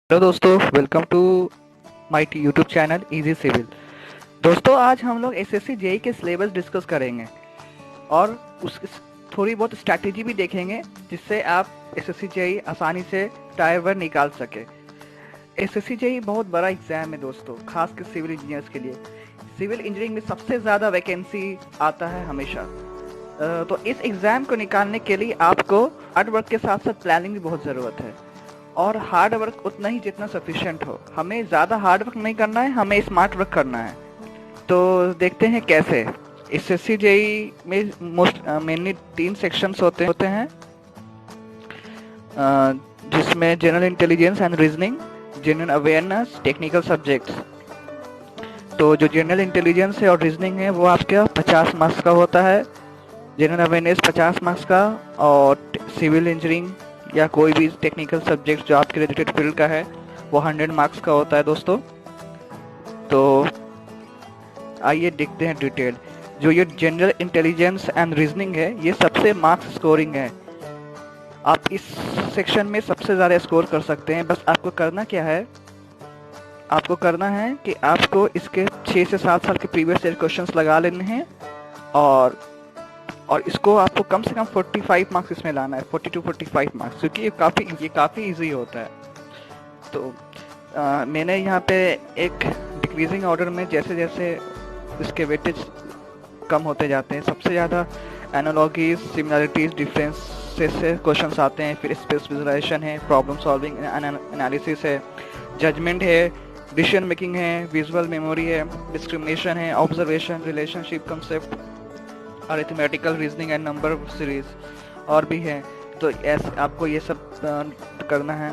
Hello दोस्तों, welcome to my YouTube channel easy civil. दोस्तों, आज हम लोग एसएससी जेई के सिलेबस डिस्कस करेंगे और उस थोड़ी बहुत स्ट्रैटेजी भी देखेंगे जिससे आप एसएससी जेई आसानी से टायर वन निकाल सके। एसएससी जेई बहुत बड़ा एग्जाम है दोस्तों, खास कर सिविल इंजीनियर्स के लिए। सिविल इंजीनियरिंग में सबसे ज़्यादा वैकेंसी आता है हमेशा। तो इस एग्ज़ाम को निकालने के लिए आपको हार्ड वर्क के साथ साथ प्लानिंग भी बहुत ज़रूरत है, और हार्ड वर्क उतना ही जितना सफिशिएंट हो। हमें ज़्यादा हार्ड वर्क नहीं करना है, हमें स्मार्ट वर्क करना है। तो देखते हैं कैसे। एसएससी जेई में मेनली 3 सेक्शंस होते हैं, जिसमें general intelligence and reasoning, general awareness, technical subjects. तो जो जनरल इंटेलिजेंस है और रीजनिंग है वो आपका 50 मार्क्स का होता है, जनरल अवेयरनेस 50 मार्क्स का, और सिविल इंजीनियरिंग या कोई भी टेक्निकल सब्जेक्ट जो आपके रिलेटेड फील्ड का है वो 100 मार्क्स का होता है दोस्तों। तो आइए देखते हैं डिटेल। जो ये जनरल इंटेलिजेंस एंड रीजनिंग है ये सबसे मार्क्स स्कोरिंग है। आप इस सेक्शन में सबसे ज़्यादा स्कोर कर सकते हैं। बस आपको करना क्या है, आपको करना है कि आपको इसके 6 से 7 साल के प्रीवियस ईयर क्वेश्चंस लगा लेने हैं, और इसको आपको कम से कम 45 मार्क्स इसमें लाना है, 40 to 45 मार्क्स, क्योंकि ये काफ़ी इजी होता है। तो मैंने यहाँ पे एक डिक्रीजिंग ऑर्डर में जैसे जैसे इसके वेटेज कम होते जाते हैं, सबसे ज़्यादा एनालॉजीज, सिमिलरिटीज, डिफरेंसेस से क्वेश्चंस आते हैं। फिर स्पेस विजुलाइजेशन है, प्रॉब्लम सॉल्विंग एनालिसिस है, जजमेंट है, डिसीजन मेकिंग है, विजुअल मेमोरी है, डिस्क्रिमिनेशन है, observation, relationship concept, arithmetical reasoning and number series, और भी है। तो ऐसे आपको ये सब करना है।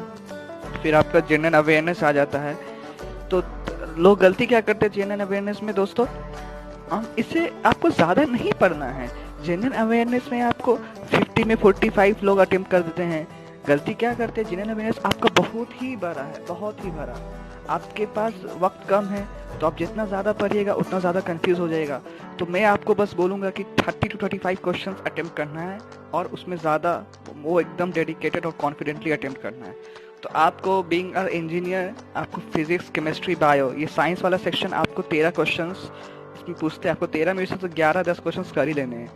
फिर आपका जनरल अवेयरनेस आ जाता है। तो लोग गलती क्या करते हैं जनरल अवेयरनेस में दोस्तों, इसे आपको ज़्यादा नहीं पढ़ना है। जनरल अवेयरनेस में आपको 50 में 45 लोग अटेम्प्ट कर देते हैं। गलती क्या करते हैं, जनरल अवेयरनेस आपका बहुत ही बड़ा है, बहुत ही बड़ा। आपके पास वक्त कम है, तो आप जितना ज़्यादा पढ़िएगा उतना ज़्यादा कंफ्यूज हो जाएगा। तो मैं आपको बस बोलूँगा कि 30 to 35 क्वेश्चंस अटेम्प्ट करना है, और उसमें ज़्यादा वो एकदम डेडिकेटेड और कॉन्फिडेंटली अटेम्प्ट करना है। तो आपको बीइंग अ इंजीनियर, आपको फिजिक्स, केमिस्ट्री, बायो, ये साइंस वाला सेक्शन आपको 13 क्वेश्चंस इसमें पूछते हैं। आपको 13 में से तो 11-10 क्वेश्चंस कर ही लेने हैं।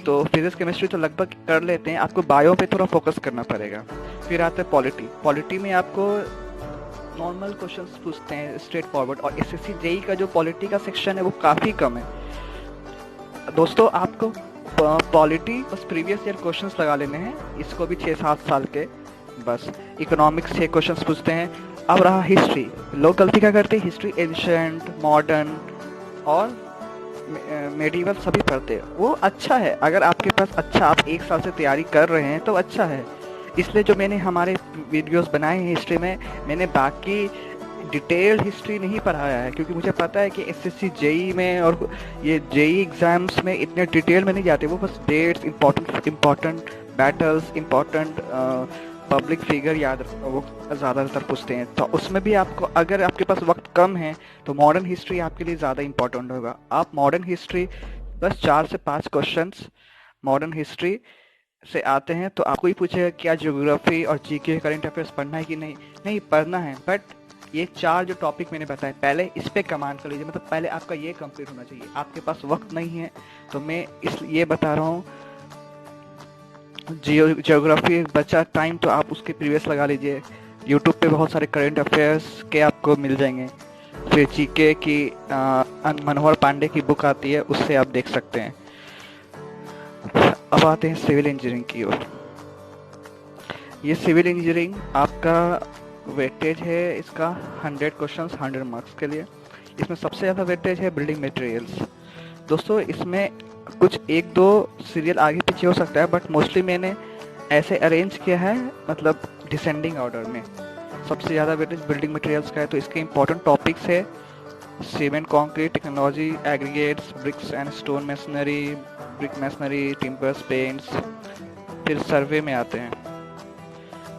तो फिजिक्स केमिस्ट्री तो लगभग कर लेते हैं, आपको बायो पे थोड़ा फोकस करना पड़ेगा। फिर आता है पॉलिटी में आपको नॉर्मल क्वेश्चंस पूछते हैं, स्ट्रेट फॉरवर्ड। और एसएससी जेई का जो पॉलिटी का सेक्शन है वो काफ़ी कम है दोस्तों। आपको पॉलिटी बस प्रीवियस ईयर क्वेश्चंस लगा लेने हैं, इसको भी 6-7 साल के बस। इकोनॉमिक्स 6 क्वेश्चंस पूछते हैं। अब रहा हिस्ट्री, लोग गलती क्या करते हैं, हिस्ट्री एंशिएंट, मॉडर्न और मेडिवल सभी पढ़ते हैं। वो अच्छा है, अगर आपके पास आप 1 साल से तैयारी कर रहे हैं तो अच्छा है। इसलिए जो मैंने हमारे वीडियोस बनाए हैं हिस्ट्री में, मैंने बाकी डिटेल्ड हिस्ट्री नहीं पढ़ाया है, क्योंकि मुझे पता है कि एसएससी जेई में और ये जेई एग्जाम्स में इतने डिटेल में नहीं जाते। वो बस dates, important battles, important public figure याद वो ज़्यादातर पूछते हैं। तो उसमें भी आपको, अगर आपके पास वक्त कम है तो मॉडर्न हिस्ट्री आपके लिए ज़्यादा इंपॉर्टेंट होगा। आप मॉडर्न हिस्ट्री बस 4 से 5 क्वेश्चंस मॉडर्न हिस्ट्री से आते हैं। तो आपको ही पूछेगा क्या ज्योग्राफी और जीके करंट अफेयर्स पढ़ना है कि नहीं, नहीं पढ़ना है। बट ये 4 जो टॉपिक मैंने बताए, पहले इस पे कमांड कर लीजिए, मतलब पहले आपका ये कंप्लीट होना चाहिए। आपके पास वक्त नहीं है तो मैं ये बता रहा हूँ। जियोग्राफी बचा टाइम तो आप उसके प्रीवियस लगा लीजिए। यूट्यूब पे बहुत सारे करंट अफेयर्स के आपको मिल जाएंगे। फिर जीके की मनोहर पांडे की बुक आती है, उससे आप देख सकते हैं। अब आते हैं सिविल इंजीनियरिंग की ओर। ये सिविल इंजीनियरिंग आपका वेटेज है इसका 100 क्वेश्चंस 100 मार्क्स के लिए। इसमें सबसे ज़्यादा वेटेज है बिल्डिंग मटेरियल्स दोस्तों। इसमें कुछ 1-2 सीरियल आगे पीछे हो सकता है, बट मोस्टली मैंने ऐसे अरेंज किया है, मतलब डिसेंडिंग ऑर्डर में। सबसे ज़्यादा वेटेज बिल्डिंग मटेरियल्स का है। तो इसके इंपॉर्टेंट टॉपिक्स है cement, concrete, technology, aggregates, bricks and stone masonry, brick masonry, timbers, paints. फिर सर्वे में आते हैं।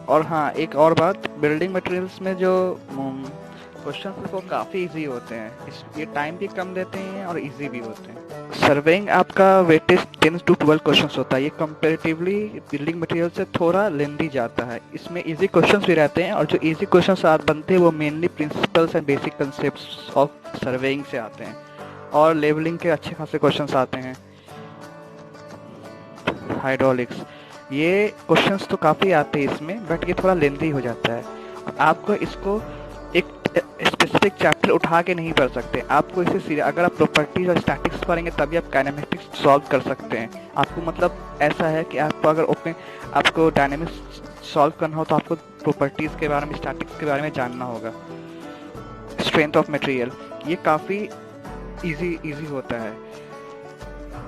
और हाँ, एक और बात, बिल्डिंग मटेरियल्स में जो क्वेश्चन वो काफ़ी इजी होते हैं। ये टाइम भी कम लेते हैं और इजी भी होते हैं। सर्वेइंग आपका वेटेज 10 to 12 क्वेश्चंस होता है। ये कंपैरेटिवली बिल्डिंग मटेरियल से थोड़ा लेंथी जाता है। इसमें इजी क्वेश्चंस भी रहते हैं और जो इजी क्वेश्चंस बनते हैं वो mainly principles and basic concepts of surveying से आते हैं और लेवलिंग के अच्छे खासे क्वेश्चंस आते हैं। हाइड्रोलिक्स, ये क्वेश्चंस तो काफ़ी आते हैं इसमें, बट ये थोड़ा लेंथी हो जाता है। आपको इसको एक स्पेसिफिक चैप्टर उठा के नहीं पढ़ सकते, आपको इसे सीधे, अगर आप प्रॉपर्टीज और स्टैटिक्स पढ़ेंगे तभी आप काइनेमेटिक्स सॉल्व कर सकते हैं। आपको मतलब ऐसा है कि आपको अगर आपको डायनेमिक्स सॉल्व करना हो तो आपको प्रॉपर्टीज के बारे में, स्टैटिक्स के बारे में जानना होगा। स्ट्रेंथ ऑफ मटेरियल, ये काफ़ी इजी होता है।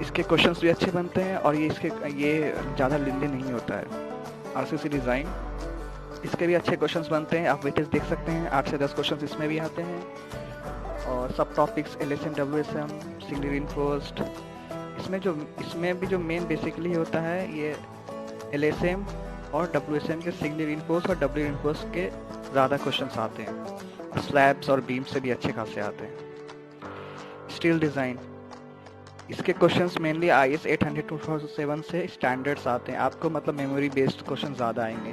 इसके क्वेश्चंस भी अच्छे बनते हैं और ये ज़्यादा लेंथी नहीं होता है। आरसीसी डिज़ाइन, इसके भी अच्छे क्वेश्चंस बनते हैं, आप वेटेज देख सकते हैं, 8 से 10 क्वेश्चंस इसमें भी आते हैं। और सब topics LSM, WSM, singly reinforced, इसमें भी जो मेन बेसिकली होता है ये LSM और WSM के सिंगली रिइंफोर्स्ड और डबल रिइंफोर्स्ड के ज़्यादा क्वेश्चंस आते हैं। स्लैब्स और बीम से भी अच्छे खासे आते हैं। स्टील डिज़ाइन, इसके क्वेश्चंस मेनली IS 800 2007 से स्टैंडर्ड्स आते हैं। आपको मतलब मेमोरी बेस्ड क्वेश्चन ज़्यादा आएंगे।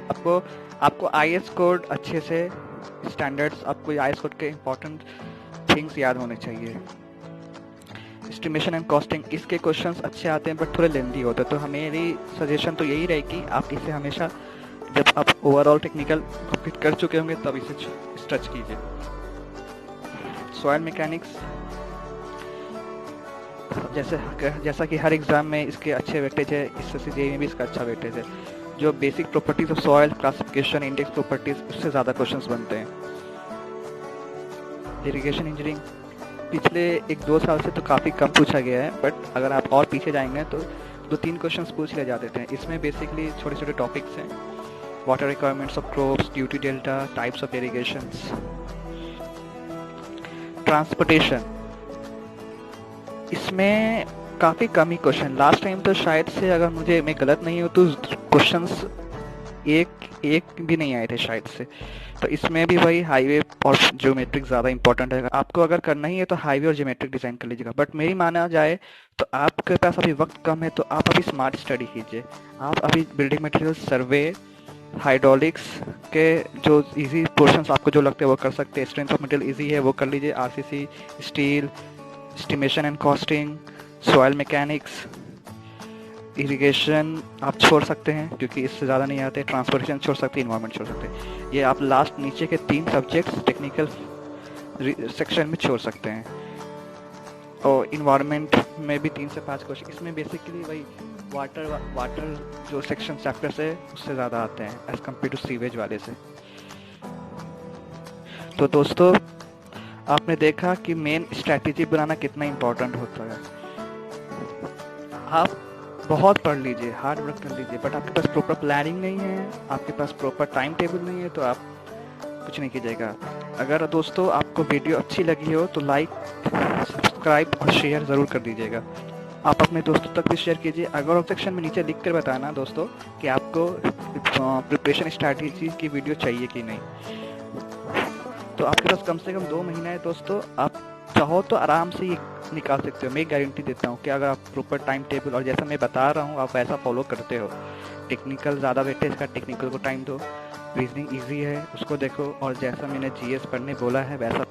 आपको IS कोड अच्छे से, स्टैंडर्ड्स, आपको IS कोड के इम्पोर्टेंट थिंग्स याद होने चाहिए। एस्टिमेशन एंड कॉस्टिंग, इसके क्वेश्चंस अच्छे आते हैं बट थोड़े लेंथी होते हैं, तो मेरी सजेशन तो यही रहेगी आप इसे हमेशा जब आप ओवरऑल टेक्निकल कंप्लीट कर चुके होंगे तब इसे टच कीजिए। सॉइल मैकेनिक्स, जैसा कि हर एग्जाम में इसके अच्छे वेटेज है, इससे जेईई में भी इसका अच्छा वेटेज है। जो basic properties of soil, classification, index properties, उससे ज़्यादा क्वेश्चंस बनते हैं। इरिगेशन इंजीनियरिंग, पिछले 1-2 साल से तो काफ़ी कम पूछा गया है, बट अगर आप और पीछे जाएंगे तो 2-3 क्वेश्चंस पूछ ले जाते हैं। इसमें बेसिकली छोटे छोटे टॉपिक्स हैं, water requirements of crops, duty delta, types of irrigations. Transportation, इसमें काफ़ी कम ही क्वेश्चन, लास्ट टाइम तो शायद से, अगर मैं गलत नहीं हूँ तो क्वेश्चंस एक भी नहीं आए थे शायद से। तो इसमें भी वही हाईवे और ज्योमेट्रिक ज़्यादा इंपॉर्टेंट है। आपको अगर करना ही है तो हाईवे और ज्योमेट्रिक डिज़ाइन कर लीजिएगा, बट मेरी माना जाए तो आपके पास अभी वक्त कम है तो आप अभी स्मार्ट स्टडी कीजिए। आप अभी बिल्डिंग मटेरियल सर्वे, हाइड्रोलिक्स के जो इजी पोर्शंस आपको जो लगते हैं वो कर सकते हैं। स्ट्रेंथ ऑफ मटेरियल इजी है वो कर लीजिए। RCC, steel, estimation and costing, soil mechanics, irrigation आप छोड़ सकते हैं क्योंकि इससे ज़्यादा नहीं आते। ट्रांसपोर्टेशन छोड़ सकते हैं, इन्वायरमेंट छोड़ सकते हैं। ये आप लास्ट नीचे के 3 सब्जेक्ट्स टेक्निकल सेक्शन में छोड़ सकते हैं। और इन्वायरमेंट में भी 3 से 5 क्वेश्चन, इसमें बेसिकली वही वाटर जो सेक्शन चैप्टर्स है उससे ज़्यादा आते हैं एज कम्पेयर टू सीवेज वाले से। तो दोस्तों, आपने देखा कि मेन स्ट्रैटेजी बनाना कितना इम्पोर्टेंट होता है। आप बहुत पढ़ लीजिए, हार्ड वर्क कर लीजिए, बट आपके पास प्रॉपर प्लानिंग नहीं है, आपके पास प्रॉपर टाइम टेबल नहीं है तो आप कुछ नहीं कीजिएगा। अगर दोस्तों आपको वीडियो अच्छी लगी हो तो लाइक, सब्सक्राइब और शेयर ज़रूर कर दीजिएगा। आप अपने दोस्तों तक भी शेयर कीजिए। अगर सेक्शन में नीचे लिख कर बताना दोस्तों कि आपको प्रिपरेशन स्ट्रैटेजी की वीडियो चाहिए कि नहीं। तो आपके पास कम से कम 2 महीना है दोस्तों, आप चाहो तो आराम से ये निकाल सकते हो। मैं गारंटी देता हूँ कि अगर आप प्रॉपर टाइम टेबल और जैसा मैं बता रहा हूँ आप वैसा फॉलो करते हो। टेक्निकल ज़्यादा वेटेज का, टेक्निकल को टाइम दो, रीजनिंग इजी है उसको देखो, और जैसा मैंने GS पढ़ने बोला है वैसा